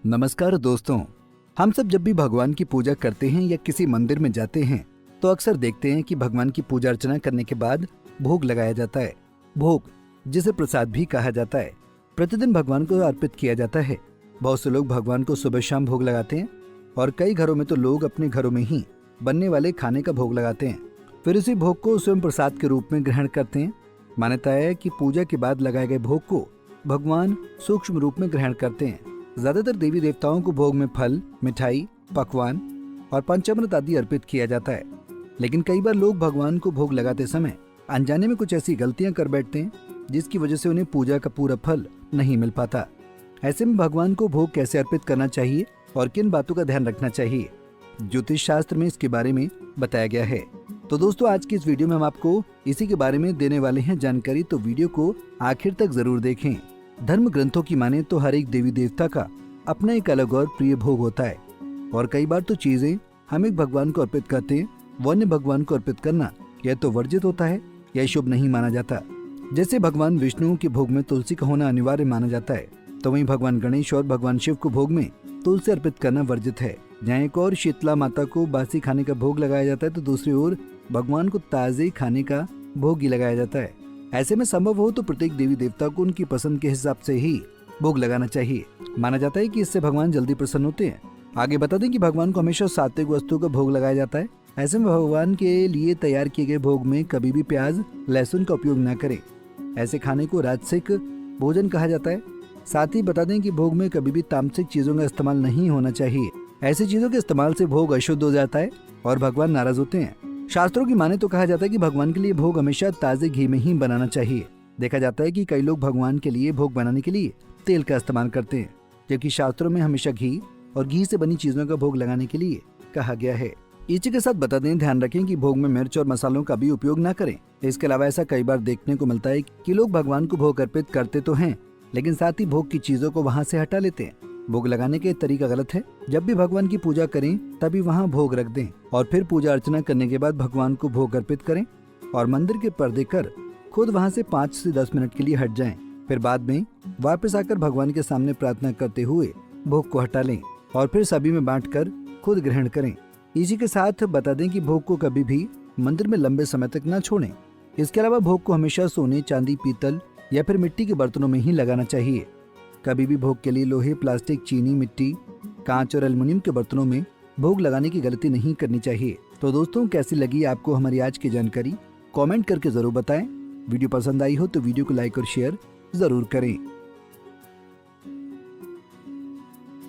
नमस्कार दोस्तों। हम सब जब भी भगवान की पूजा करते हैं या किसी मंदिर में जाते हैं तो अक्सर देखते हैं कि भगवान की पूजा अर्चना करने के बाद भोग लगाया जाता है। भोग, जिसे प्रसाद भी कहा जाता है, प्रतिदिन भगवान को अर्पित किया जाता है। बहुत से लोग भगवान को सुबह शाम भोग लगाते हैं और कई घरों में तो लोग अपने घरों में ही बनने वाले खाने का भोग लगाते हैं, फिर उसी भोग को स्वयं प्रसाद के रूप में ग्रहण करते हैं। मान्यता है कि पूजा के बाद लगाए गए भोग को भगवान सूक्ष्म रूप में ग्रहण करते हैं। ज्यादातर देवी देवताओं को भोग में फल, मिठाई, पकवान और पंचामृत आदि अर्पित किया जाता है, लेकिन कई बार लोग भगवान को भोग लगाते समय अनजाने में कुछ ऐसी गलतियां कर बैठते हैं जिसकी वजह से उन्हें पूजा का पूरा फल नहीं मिल पाता। ऐसे में भगवान को भोग कैसे अर्पित करना चाहिए और किन बातों का ध्यान रखना चाहिए, ज्योतिष शास्त्र में इसके बारे में बताया गया है। तो दोस्तों, आज की इस वीडियो में हम आपको इसी के बारे में देने वाले हैं जानकारी, तो वीडियो को आखिर तक जरूर देखें। धर्म ग्रंथों की माने तो हर एक देवी देवता का अपना एक अलग और प्रिय भोग होता है और कई बार तो चीजें हम एक भगवान को अर्पित करते हैं, वो अन्य भगवान को अर्पित करना यह तो वर्जित होता है या शुभ नहीं माना जाता। जैसे भगवान विष्णु के भोग में तुलसी का होना अनिवार्य माना जाता है, तो वहीं भगवान गणेश और भगवान शिव को भोग में तुलसी अर्पित करना वर्जित है। जहाँ एक और शीतला माता को बासी खाने का भोग लगाया जाता है, तो दूसरी ओर भगवान को ताजे खाने का भोग ही लगाया जाता है। ऐसे में संभव हो तो प्रत्येक देवी देवता को उनकी पसंद के हिसाब से ही भोग लगाना चाहिए। माना जाता है कि इससे भगवान जल्दी प्रसन्न होते हैं। आगे बता दें कि भगवान को हमेशा सात्विक वस्तु का भोग लगाया जाता है। ऐसे में भगवान के लिए तैयार किए गए भोग में कभी भी प्याज, लहसुन का उपयोग न करें। ऐसे खाने को राजसिक भोजन कहा जाता है। साथ ही बता दें कि भोग में कभी भी तामसिक चीजों का इस्तेमाल नहीं होना चाहिए। ऐसी चीजों के इस्तेमाल से भोग अशुद्ध हो जाता है और भगवान नाराज होते हैं। शास्त्रों की माने तो कहा जाता है कि भगवान के लिए भोग हमेशा ताजे घी में ही बनाना चाहिए। देखा जाता है कि कई लोग भगवान के लिए भोग बनाने के लिए तेल का इस्तेमाल करते हैं, जबकि शास्त्रों में हमेशा घी और घी से बनी चीजों का भोग लगाने के लिए कहा गया है। इसी के साथ बता दें, ध्यान रखें कि भोग में मिर्च और मसालों का भी उपयोग न करें। इसके अलावा ऐसा कई बार देखने को मिलता है कि लोग भगवान को भोग अर्पित करते तो हैं, लेकिन साथ ही भोग की चीजों को वहाँ से हटा लेते हैं। भोग लगाने के तरीका गलत है। जब भी भगवान की पूजा करें तभी वहाँ भोग रख दें और फिर पूजा अर्चना करने के बाद भगवान को भोग अर्पित करें और मंदिर के पर्दे कर खुद वहाँ से 5 से 10 मिनट के लिए हट जाएं। फिर बाद में वापस आकर भगवान के सामने प्रार्थना करते हुए भोग को हटा लें और फिर सभी में बांटकर खुद ग्रहण करें। इसी के साथ बता दें कि भोग को कभी भी मंदिर में लंबे समय तक न छोड़ें। इसके अलावा भोग को हमेशा सोने, चांदी, पीतल या फिर मिट्टी के बर्तनों में ही लगाना चाहिए। कभी भी भोग के लिए लोहे, प्लास्टिक, चीनी, मिट्टी, कांच और एल्युमिनियम के बर्तनों में भोग लगाने की गलती नहीं करनी चाहिए। तो दोस्तों, कैसी लगी आपको हमारी आज की जानकारी? कमेंट करके जरूर बताएं। वीडियो पसंद आई हो तो वीडियो को लाइक और शेयर जरूर करें।